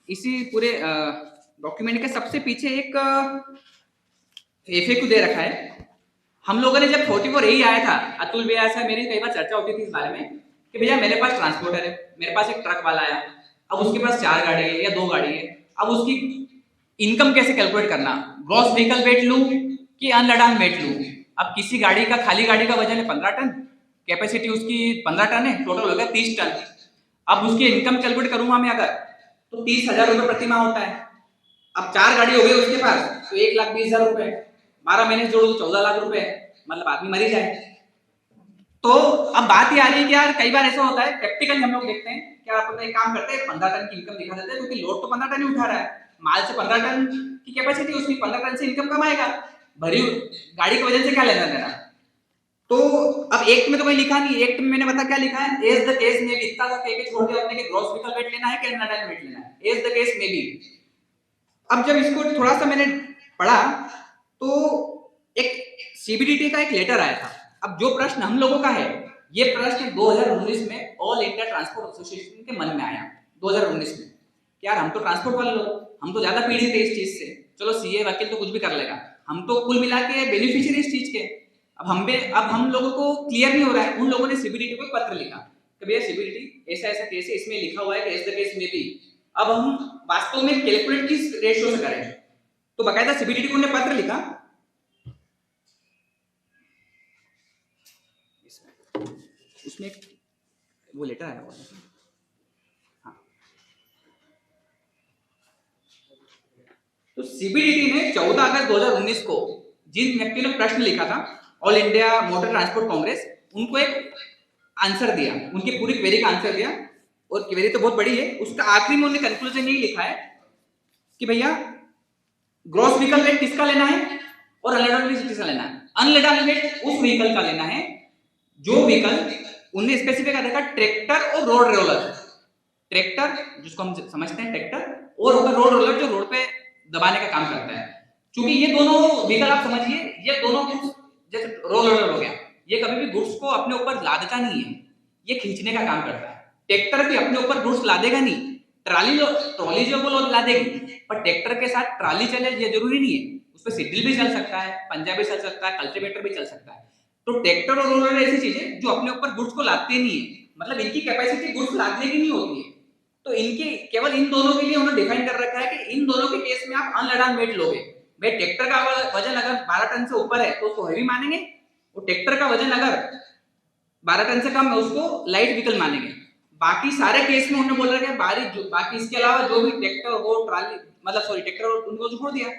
इसी पूरे डॉक्यूमेंट के सबसे पीछे एक एफएक्यू दे रखा है। हम लोगों ने जब 44A आया था, अतुल भैया से मेरी कई बार चर्चा होती थी इस बारे में कि भैया मेरे पास ट्रांसपोर्टर है, मेरे पास एक ट्रक वाला आया, अब उसके पास 4 गाड़ी है या 2 गाड़ी है, अब उसकी इनकम कैसे कैलकुलेट करना, ग्रॉस व्हीकल वेट लूं कि अनलेडन वेट लूं? अब किसी गाड़ी का, खाली गाड़ी का वजन है 15 टन, कैपेसिटी उसकी 15 टन है, टोटल हो गया 30 टन। अब उसकी इनकम कैलकुलेट करूंगा मैं अगर तो 30,000 रुपए प्रति माह होता है। अब 4 गाड़ी हो गई उसके पास तो 1,20,000 रुपए, 12 महीने जोड़ो तो 14 लाख रुपए, मतलब आदमी मरी जाए। तो अब बात ये आ रही है कि यार कई बार ऐसा होता है प्रैक्टिकली हम लोग देखते हैं कि आप अपना एक काम करते हैं 15 टन की इनकम दिखा देते हैं, क्योंकि लोड तो 15 टन ही उठा रहा है, माल से 15 टन की कैपेसिटी, उसकी 15 टन से इनकम कमाएगा, भरी गाड़ी के वजन से क्या लेना देना। तो अब एक्ट में तो कोई लिखा नहीं, एक्ट में मैंने बता क्या लिखा है, एज द केस में भी, इतना सा कह के छोड़ दिया अपने के ग्रॉस व्हीकल वेट लेना है कि अनलेडन वेट लेना है, एज द केस में भी। अब जब इसको थोड़ा सा मैंने पढ़ा तो एक सीबीडीटी का एक लेटर आया था। अब जो प्रश्न हम लोगों का है, ये प्रश्न 2019 में ऑल इंडिया ट्रांसपोर्ट एसोसिएशन के मन में आया 2019 में, यार हम तो ट्रांसपोर्ट वाले लोग, हम तो ज्यादा पीड़ित है इस चीज से, चलो सीए वकील तो कुछ भी कर लेगा, हम तो कुल मिला के बेनिफिशियरी इस चीज के। अब हम लोगों को क्लियर नहीं हो रहा है। उन लोगों ने सीबीडीटी को पत्र लिखा कि भैया सीबीडीटी ऐसा ऐसा केस है, इसमें लिखा हुआ है कि एज द केस में भी, अब हम वास्तव में कैलकुलेट किस रेशियो से करें। तो बकायदा सीबीडीटी को ने पत्र लिखा, उसमें वो लेटर आया हुआ है। हाँ, तो सीबीडीटी ने 14 अगस्त 2019 को जिन व्यक्ति ने प्रश्न लिखा था all India motor transport Congress, उनको एक आंसर दिया, उनकी पूरी क्वेरी का आंसर दिया, और क्वेरी तो बहुत बड़ी है, उसका आखिरी में उन्होंने कंक्लूजन यही लिखा है कि भैया ग्रॉस व्हीकल वेट किसका लेना है और अनलेडन वेट किसका लेना है। अनलेडन वेट उस व्हीकल का लेना है जो व्हीकल उन्हें स्पेसिफाई कर रखा ट्रैक्टर और रोड रोलर, ट्रैक्टर जिसको हम समझते हैं ट्रैक्टर, और होगा रोड रोलर जो रोड पे दबाने का काम करता है। क्योंकि ये दोनों व्हीकल आप समझिए, ये दोनों गुड्स, जैसे रोड रोलर हो गया, ये कभी भी गुड्स को अपने ऊपर लादता नहीं है, ये खींचने का काम करता है। ट्रैक्टर भी अपने ऊपर गुड्स लादेगा नहीं, ट्रॉली जो वो लादेगी, पर ट्रैक्टर के साथ ट्रॉली चले ये जरूरी नहीं है, उस पर सिड्डिल भी चल सकता है, पंजा भी चल सकता है, कल्टीवेटर भी चल सकता है। तो ट्रैक्टर और रोलर ऐसी चीजें जो अपने ऊपर गुड्स को लादते नहीं है, मतलब इनकी कैपेसिटी गुड्स लादने की नहीं होती है। तो इनके केवल इन दोनों के लिए उन्होंने डिफाइन कर रखा है कि इन दोनों के केस में आप अनलेडन वेट लोगे। भाई ट्रैक्टर का वजन अगर 12 टन से ऊपर है तो उसको हैवी मानेंगे, और ट्रैक्टर का वजन अगर 12 टन से कम है उसको लाइट व्हीकल मानेंगे। बाकी सारे केस में उन्होंने बोल रखा है बाकी इसके अलावा जो भी ट्रैक्टर हो, ट्राली, मतलब सॉरी ट्रैक्टर हो, उनको छोड़ दिया,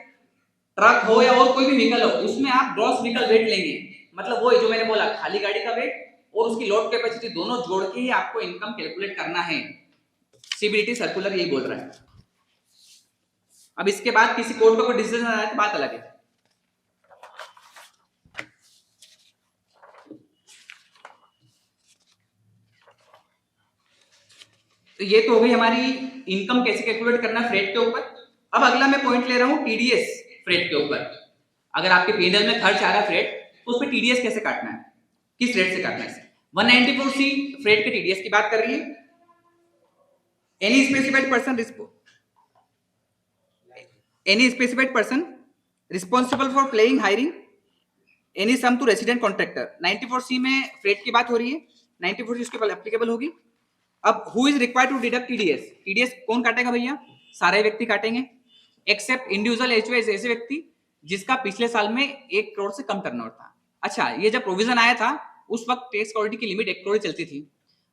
ट्रक हो या और कोई भी व्हीकल हो, उसमें आप ग्रॉस व्हीकल वेट लेंगे। मतलब वो जो मैंने बोला खाली गाड़ी का वेट और उसकी लोड कैपेसिटी दोनों जोड़ के ही आपको इनकम कैलकुलेट करना है। सीबीडीटी सर्कुलर यही बोल रहा है। अब इसके बाद किसी कोर्ट का कोई डिसीजन आया तो बात अलग है। तो ये तो हो गई हमारी इनकम कैसे कैलकुलेट करना फ्रेट के ऊपर। अब अगला मैं पॉइंट ले रहा हूं टीडीएस फ्रेट के ऊपर। अगर आपके पीएनएल में खर्च आ रहा है फ्रेट, तो उस पर टीडीएस कैसे काटना है, किस रेट से काटना है। 194C फ्रेट के टीडीएस की बात कर रही है। Any specified person responsible for paying hiring any sum to resident contractor. 94C में फ्रेट की बात हो रही है, 94C उसके ऊपर एप्लीकेबल होगी। अब who is required to deduct TDS? TDS कौन काटेगा भैया? सारे व्यक्ति काटेंगे एक्सेप्ट इंडिविजुअल एचओएस, ऐसे व्यक्ति जिसका पिछले साल में 1 करोड़ से कम टर्नओवर था। अच्छा, ये जब प्रोविजन आया था उस वक्त टैक्स ऑडिट की लिमिट 1 करोड़ चलती थी।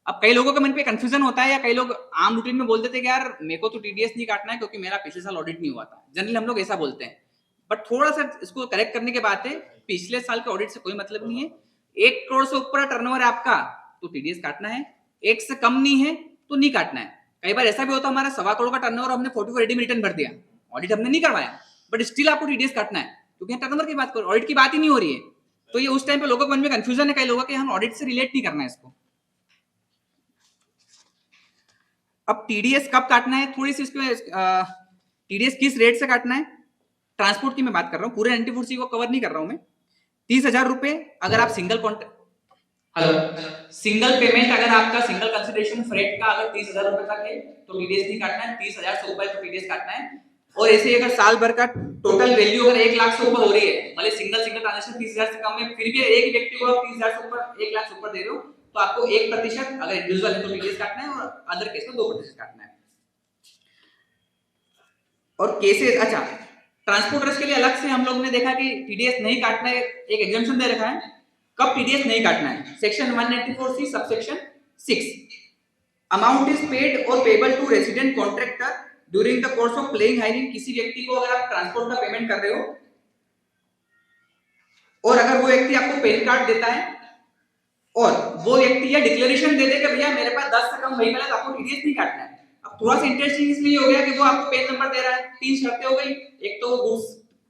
अब कई लोगों के मन पे कंफ्यूजन होता है, या कई लोग आम रूटीन में बोल देते कि यार मेरे को तो टीडीएस नहीं काटना है क्योंकि मेरा पिछले साल ऑडिट नहीं हुआ था। जनरली हम लोग ऐसा बोलते हैं, बट थोड़ा सा इसको करेक्ट करने के बात है, पिछले साल के ऑडिट से कोई मतलब नहीं है। 1 करोड़ से ऊपर टर्नओवर है आपका तो टीडीएस काटना है, 1 से कम नहीं है तो नहीं काटना है। कई बार ऐसा भी होता है हमारा 1.25 करोड़ का टर्नओवर, हमने 4480 में रिटर्न भर दिया, ऑडिट हमने नहीं करवाया, बट स्टिल आपको टीडीएस काटना है क्योंकि टर्नओवर की बात करो, ऑडिट की बात ही नहीं हो रही है। तो ये उस टाइम पे लोगों के मन में कंफ्यूजन है कई लोगों के, हम ऑडिट से रिलेट नहीं करना है इसको। अब टीडीएस कब काटना है, थोड़ी सी इसमें टीडीएस किस रेट से काटना है। ट्रांसपोर्ट की मैं बात कर रहा हूँ, पूरे 94C को कवर नहीं कर रहा हूं मैं। 30,000 रुपए अगर आप सिंगल सिंगल पेमेंट, अगर आपका सिंगल कंसिडरेशन फ्रेट का अगर 30,000 रुपए तक है तो टीडीएस नहीं काटना है, 30,000 से ऊपर तो टीडीएस काटना है। और ऐसे अगर साल भर का टोटल वैल्यू अगर 1 लाख से ऊपर हो रही है, भले सिंगल ट्रांजेक्शन 30,000 से कम है, फिर भी एक व्यक्ति को आप 30,000 से ऊपर 1 लाख से ऊपर दे रहे हो तो आपको 1%, अगर इंडिविजुअल है तो टीडीएस काटना है और अदर केस में 2% काटना है। और केसेस, अच्छा ट्रांसपोर्टर्स के लिए अलग से हम लोग ने देखा कि टीडीएस नहीं काटना है, एक एग्जम्पशन दे रखा है कब टीडीएस नहीं काटना है। Section 194C subsection 6, amount is paid और payable to resident contractor during the course of playing hiring. किसी व्यक्ति को अगर आप ट्रांसपोर्ट का पेमेंट कर रहे हो और अगर वो व्यक्ति आपको पेन कार्ड देता है और वो व्यक्ति ये डिक्लेरेशन दे दे कि भैया मेरे पास 10 से कम व्हीकल है तो आपको टीडीएस नहीं काटना है। अब थोड़ा सा इंटरेस्टिंग इसलिए हो गया कि वो आपको पेन नंबर दे रहा है, 3 शर्तें हो गई, एक तो वो गुड्स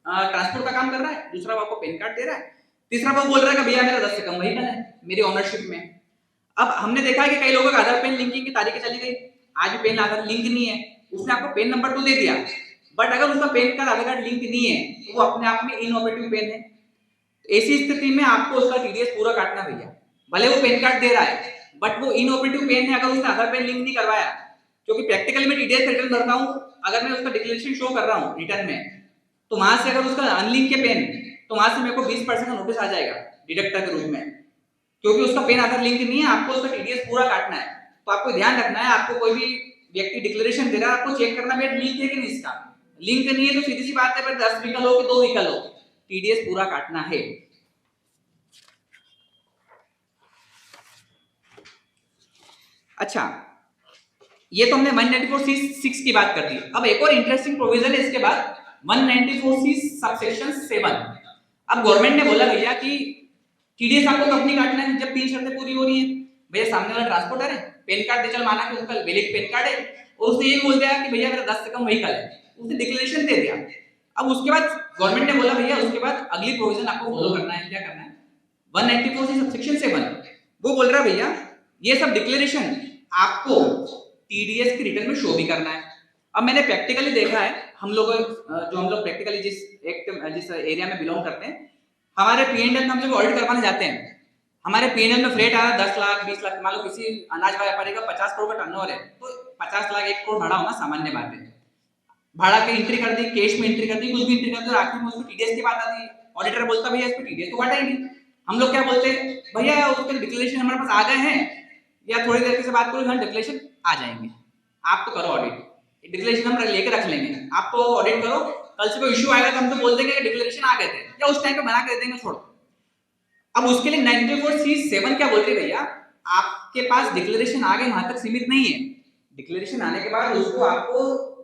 ट्रांसपोर्ट का काम कर रहा है, दूसरा वो आपको पेन कार्ड दे रहा है, तीसरा वो बोल रहा है कि भैया मेरा 10 से कम व्हीकल है मेरी ओनरशिप में। अब हमने देखा है कि कई लोगों का आधार पेन लिंकिंग की तारीखें चली गई, आज भी पेन आधार लिंक नहीं है, उसने आपको पेन नंबर तो दे दिया बट अगर उसका पेन कार्ड आधार कार्ड लिंक नहीं है तो वो अपने आप में इनऑपरेटिव पेन है। ऐसी स्थिति में आपको उसका टीडीएस पूरा काटना भैया, भले वो पेन कार्ड दे रहा है बट वो इनऑपरेटिव पेन है, अगर उसने आधार पेन लिंक नहीं करवाया। क्योंकि प्रैक्टिकली मैं टीडीएस रिटर्न भरता हूं, अगर मैं उसका डिक्लेरेशन शो कर रहा हूं रिटर्न में तो वहां से अगर उसका अनलिंक के पेन तो वहां से मेरे को 20% का नोटिस आ जाएगा डिडक्टर के रूप में, क्योंकि उसका पेन आधार लिंक नहीं है। आपको उसका टीडीएस पूरा काटना है, तो आपको ध्यान रखना है, आपको कोई भी व्यक्ति डिक्लेरेशन दे रहा है आपको चेक करना है लिंक है कि नहीं, इसका लिंक नहीं है तो सीधी सी बात है, पर 10 व्हीकल हो कि 2 व्हीकल हो टीडीएस पूरा काटना है। अच्छा, ये तो हमने 194C6 की बात कर दी। अब एक और इंटरेस्टिंग प्रोविजन है इसके बाद 194C सबसेक्शन 7। अब गवर्नमेंट ने बोला भैया कि टीडीएस आपको कब नहीं काटना है, जब 3 शर्तें पूरी हो रही है। भैया सामने वाला ट्रांसपोर्टर है, पेन कार्ड दे, चल माना कि उसका वैलिड पेन कार्ड है और उसने ये बोल दिया कि भैया मेरा 10 से कम व्हीकल है, उसने डिक्लेरेशन दे दिया। अब उसके बाद गवर्नमेंट ने बोला भैया उसके बाद अगली प्रोविजन आपको फॉलो करना है, क्या करना है, 194C सबसेक्शन 7 वो बोल रहा है भैया ये सब डिक्लेरेशन आपको टीडीएस की रिटर्न में शो भी करना है। अब मैंने प्रैक्टिकली देखा है, हम लोग प्रैक्टिकली जिस एरिया में बिलोंग करते हैं, हमारे पीएनएल में हम जब ऑडिट करवाने जाते हैं, हमारे पीएनएल में फ्रेट आ रहा है 10 लाख 20 लाख, मान लो किसी अनाज व्यापारी का 50 करोड़ का टर्नओवर है तो 50 लाख 1 करोड़ भाड़ा होना सामान्य बात है। भाड़ा की एंट्री कर दी, कैश में एंट्री कर दी, कुछ भी एंट्री कर दी, आखिर में उसको टीडीएस की बात आती है। ऑडिटर बोलता भैया इस पे टीडीएस तो काटा ही नहीं। हम लोग क्या बोलते हैं भैया उसके डिक्लेरेशन हमारे पास आ गए हैं, या थोड़ी देर से बात करो हम डिक्लेरेशन आ जाएंगे, आप तो करो ऑडिट, डिक्लेरेशन हम लेके रख लेंगे, आप तो ऑडिट करो, कल से कोई इश्यू आएगा तो हम तो बोल देंगे कि डिक्लेरेशन आ गए थे, या उस टाइम पे बना के दे देंगे, छोड़। अब उसके लिए 94C7 क्या बोलते हैं भैया, आपके पास डिक्लेरेशन आ गए वहां तक सीमित नहीं है, डिक्लेरेशन आने के बाद उसको आपको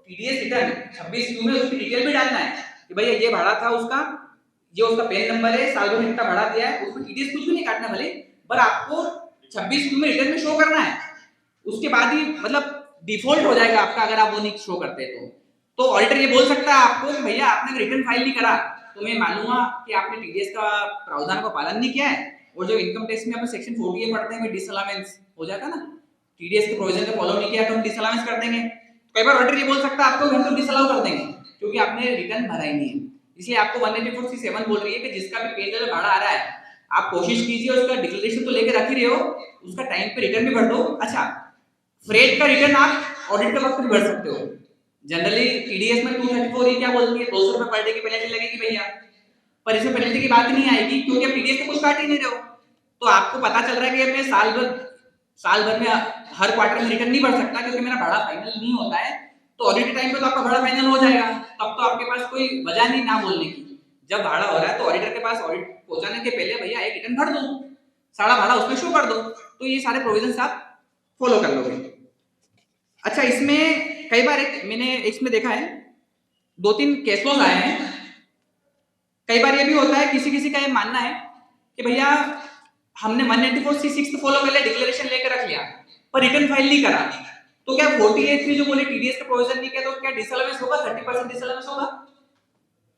टीडीएस रिटर्न 26Q में उसकी डिटेल भी डालना है कि भैया ये भाड़ा था उसका, ये उसका पेन नंबर है, साल भर में इतना भाड़ा दिया है, उसको टीडीएस कुछ भी नहीं काटना भले, पर आपको 26Q में रिटर्न में शो करना है। उसके बाद ही मतलब डिफॉल्ट हो जाएगा आपका अगर आप वो नहीं शो करते तो ऑडिटर ये बोल सकता है आपको कि भैया आपने रिटर्न फाइल नहीं करा तो मैं मानूंगा कि आपने टीडीएस का प्रावधान का पालन नहीं किया है। और जो इनकम टैक्स में अपन सेक्शन 40 पढ़ते हैं डिसअलाउंस हो जाता है ना, टीडीएस के प्रोविजन को फॉलो नहीं किया तो हम डिसअलाउंस कर देंगे। तो कई बार ऑडिटर ये बोल सकता है आपको हम तो डिसअलाउ कर देंगे क्योंकि आपने रिटर्न भरा ही नहीं है। इसलिए आपको 194C7 बोल रही है कि जिसका भी पेन भाड़ा आ रहा है आप कोशिश कीजिए उसका डिक्लेरेशन तो लेके रख ही रहे हो, उसका टाइम पे रिटर्न भी भर दो। अच्छा, फ्रेट का रिटर्न आप ऑडिट के वक्त भी भर सकते हो। जनरली टीडीएस में 234 क्या बोलती है, 200 रुपए पर डे की पेनल्टी लगेगी भैया, पर इसमें पेनल्टी की बात नहीं आएगी क्योंकि आप टीडीएस तो कुछ काट ही नहीं रहे हो। तो आपको पता चल रहा है कि मैं साल भर में हर क्वार्टर में रिटर्न नहीं भर सकता क्योंकि मेरा भाड़ा फाइनल नहीं होता है। तो ऑडिट के टाइम पे तो आपका भाड़ा फाइनल हो जाएगा, तब तो आपके पास कोई वजह नहीं ना बोलने की। जब भाड़ा हो रहा है तो ऑडिटर के पास ऑडिट पहुंचाने के पहले भैया एक रिटर्न भर दो, सारा भाड़ा उसमें शो कर दो, तो ये सारे प्रोविजंस आप फॉलो कर लोगे। अच्छा, इसमें कई बार मैंने इसमें देखा है 2-3 केस लॉज आए हैं। कई बार ये भी होता है, किसी का ये मानना है कि भैया हमने 194C6 फॉलो कर लिया, डिक्लेरेशन लेकर रख लिया, पर रिटर्न फाइल नहीं करा, तो क्या 48 जो बोले टीडीएस का प्रोविजन नहीं किया तो क्या डिसअलाउंस होगा, 30% डिसअलाउंस होगा?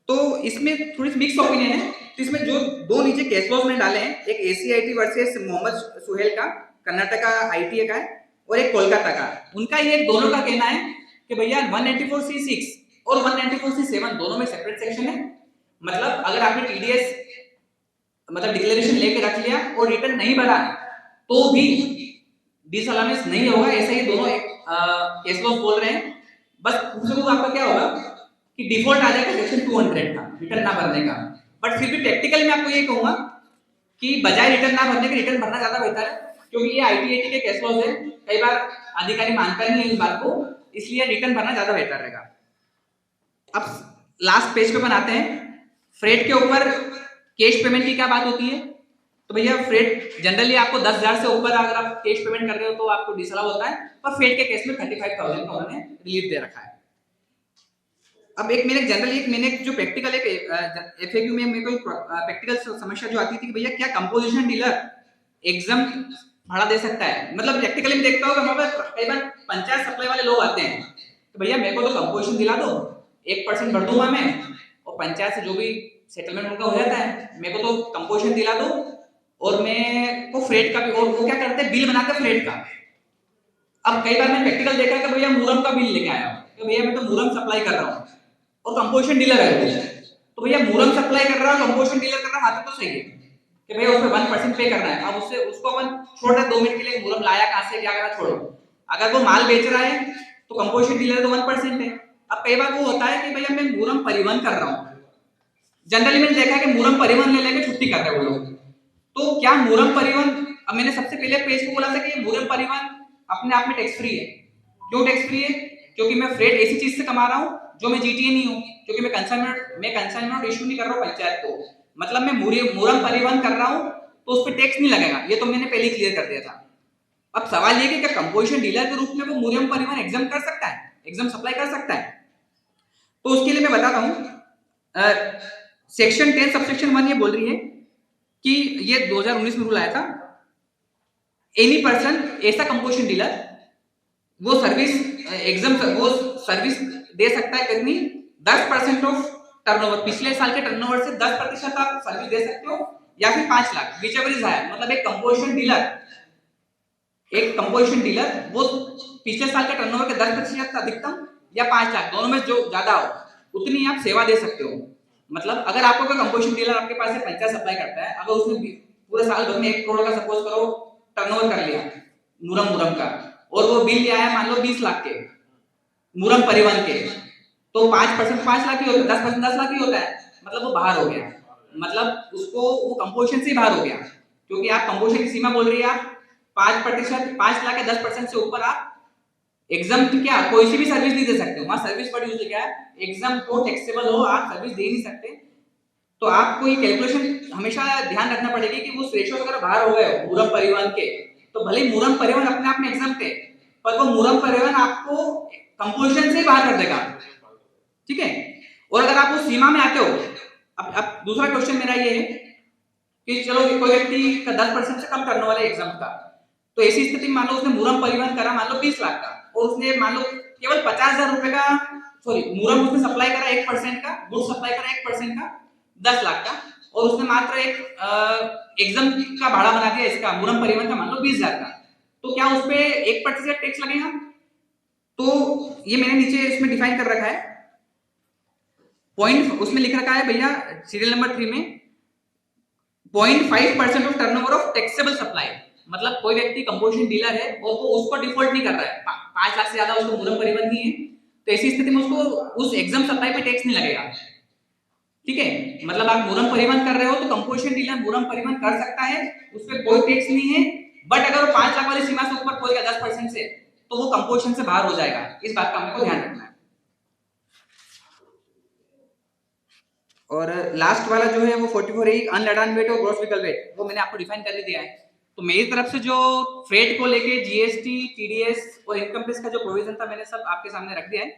तो इसमें थोड़ी मिक्स ओपिनियन है। तो इसमें जो 2 नीचे केस लॉज में डाले हैं, एक एसीआईटी वर्सेस मोहम्मद सुहेल का, कर्नाटका आईटीए का है, और एक कोलकाता का। उनका ये दोनों का कहना है कि भैया 194C6 और 194C7 दोनों में सेपरेट सेक्शन है। मतलब अगर आपने टीडीएस मतलब डिक्लेरेशन लेके रख लिया और रिटर्न नहीं भरा तो भी डिसअलाउंस नहीं होगा, ऐसा ये दोनों केस लॉज बोल रहे हैं। बस उससे आपका क्या होगा कि डिफॉल्ट आ जाएगा सेक्शन 200 का, रिटर्न ना भरने का। बट फिर भी प्रैक्टिकली मैं आपको ये कहूंगा कि बजाय रिटर्न ना भरने के रिटर्न भरना ज्यादा बेहतर है, क्योंकि ये आईटीएटी के केस लॉज है। कई बार अधिकारी मानता नहीं है इस बात को, इसलिए रिटर्न भरना ज्यादा बेहतर रहेगा। अब लास्ट पेज पे बनाते हैं, फ्रेट के ऊपर कैश पेमेंट की क्या बात होती है। तो भैया फ्रेट जनरली आपको 10,000 से ऊपर अगर आप कैश पेमेंट कर रहे हो तो आपको डिसअलाउ होता है, पर फ्रेट के केस में 35,000 का उन्होंने रिलीफ दे रखा है। अब मैंने जो प्रैक्टिकल एफएक्यू में मेरे को प्रैक्टिकल समस्या जो आती थी कि भैया क्या कंपोजिशन डीलर एग्जाम भाड़ा दे सकता है। मतलब प्रैक्टिकली में देखता हूँ हमारे पास कई बार पंचायत सप्लाई वाले लोग आते हैं तो भैया मेरे को तो कंपोजिशन दिला दो, 1% भर दूंगा मैं, और पंचायत से जो भी सेटलमेंट उनका हो जाता है, मेरे को तो कंपोजिशन दिला दो और मैं को फ्रेट का भी, और वो क्या करते हैं बिल बनाते हैं फ्रेट का। अब कई बार मैंने प्रैक्टिकल देखा कि भैया मूरम का बिल लेके आया कि भैया मैं तो मूरम सप्लाई कर रहा हूँ और कंपोजिशन डीलर है, तो भैया मूरम सप्लाई कर रहा है, कंपोजिशन डीलर कर रहा है, तो सही है कि भैया उसमें 1% पे करना है। अब उसको अपन छोड़ रहे 2 मिनट के लिए, मूरम लाया कहां से, क्या करा, छोड़ो। अगर वो माल बेच रहा है तो कंपोजिशन डीलर तो 1% है। अब कई बार वो होता है कि भैया मैं मूरम परिवहन कर रहा हूँ, जनरली मैंने देखा कि मूरम परिवहन ले लेके छुट्टी कर रहे हैं वो लोग। तो क्या मूरम परिवहन, अब मैंने सबसे पहले पेज को बोला था कि मूरम परिवहन अपने आप में टैक्स फ्री है। क्यों टैक्स फ्री है? क्योंकि मैं फ्रेट ऐसी चीज से कमा रहा हूँ जो मैं जीटीए नहीं हूँ, क्योंकि मैं कंसाइनमेंट इशू नहीं कर रहा हूँ पंचायत को, मतलब मैं मूरम परिवहन कर रहा हूँ तो उस पर टैक्स नहीं लगेगा। ये तो मैंने पहले क्लियर कर दिया था। अब सवाल ये कि क्या कंपोजिशन डीलर के रूप में वो मूरम परिवहन एग्जाम कर सकता है, एग्जाम सप्लाई कर सकता है? तो उसके लिए मैं बताता हूँ, सेक्शन 10 सबसेक्शन 1 ये बोल रही है कि ये 2019 में रूल आया था, एनी पर्सन ऐसा कंपोजिशन डीलर वो सर्विस दे सकता है कितनी, 10% ऑफ टर्नओवर, पिछले साल के टर्नओवर से 10% आप सर्विस दे सकते हो, या फिर 5 lakh, whichever is higher. मतलब एक कंपोजिशन डीलर वो पिछले साल के टर्नओवर के 10% अधिकतम या 5 लाख, दोनों में जो ज्यादा हो उतनी आप सेवा दे सकते हो। मतलब अगर आपको कोई कंपोजिशन डीलर आपके पास से पंचायत सप्लाई करता है, अगर उसने पूरे साल भर में 1 करोड़ का सपोज करो टर्नओवर कर लिया मूरम का, और वो बिल ले आया मान लो 20 लाख के मूरम परिवहन के, तो 5% 5 लाख ही होता है, 10% 10 लाख ही होता है, मतलब वो बाहर हो गया, मतलब उसको वो कंपोजिशन से ही बाहर हो गया। क्योंकि आप कंपोजिशन की सीमा बोल रही है आप 5%, 5 लाख के 10% से ऊपर आप एग्जाम क्या कोई सी भी सर्विस नहीं दे सकते हो। वहां सर्विस वर्ड यूज किया है, एग्जाम को टैक्सेबल हो, आप सर्विस दे नहीं सकते। तो आपको ये कैलकुलेशन हमेशा ध्यान रखना पड़ेगी कि वो रेशियो अगर बाहर हो गए मूरम परिवहन के, तो भले मूरम परिवहन अपने आप में एग्जाम थे, पर वो मूरम परिवहन आपको कंपोजिशन से ही बाहर कर देगा, ठीक है। और अगर आप उस सीमा में आते हो, अब दूसरा क्वेश्चन मेरा ये है कि चलो कोई व्यक्ति का 10% से कम टर्नओवर है एग्जाम का, तो ऐसी स्थिति में मान लो उसने मूरम परिवहन करा मान लो 20 लाख का, और उसने मान लो केवल 50,000 रुपए का मूरम उसने सप्लाई करा 1% का, गुड सप्लाई करा 1% का 10 लाख का, और उसने मात्र एक एग्जाम का भाड़ा बना दिया इसका मूरम परिवहन का मान लो 20,000 का, तो क्या उस पे 1% टैक्स लगेगा? तो ये मैंने नीचे इसमें डिफाइन कर रखा है पॉइंट, उसमें लिख रखा है भैया सीरियल नंबर 3 में 0.5% of turnover of taxable supply. मतलब कोई व्यक्ति कंपोजिशन डीलर है और वो उसको डिफॉल्ट नहीं कर रहा है, 5 लाख से ज्यादा उसको मूरम परिवहन नहीं है, तो ऐसी स्थिति में उसको उस एग्जाम सप्लाई पे टैक्स नहीं लगेगा। ठीक है, मतलब आप मूरम परिवहन कर रहे हो तो कंपोजिशन डीलर मूरम परिवहन कर सकता है, उस पर कोई टैक्स नहीं है। बट अगर वो 5 लाख वाली सीमा से ऊपर खोएगा 10% से, तो वो कंपोजिशन से बाहर हो जाएगा। इस बात का हमको ध्यान रखना है। और लास्ट वाला जो है वो 44 है, अनलैडन वेट और ग्रॉस व्हीकल वेट, वो मैंने आपको डिफाइन कर ही दिया है। तो मेरी तरफ से जो फ्रेट को लेके जीएसटी, टीडीएस और इनकम टैक्स का जो प्रोविजन था मैंने सब आपके सामने रख दिया है।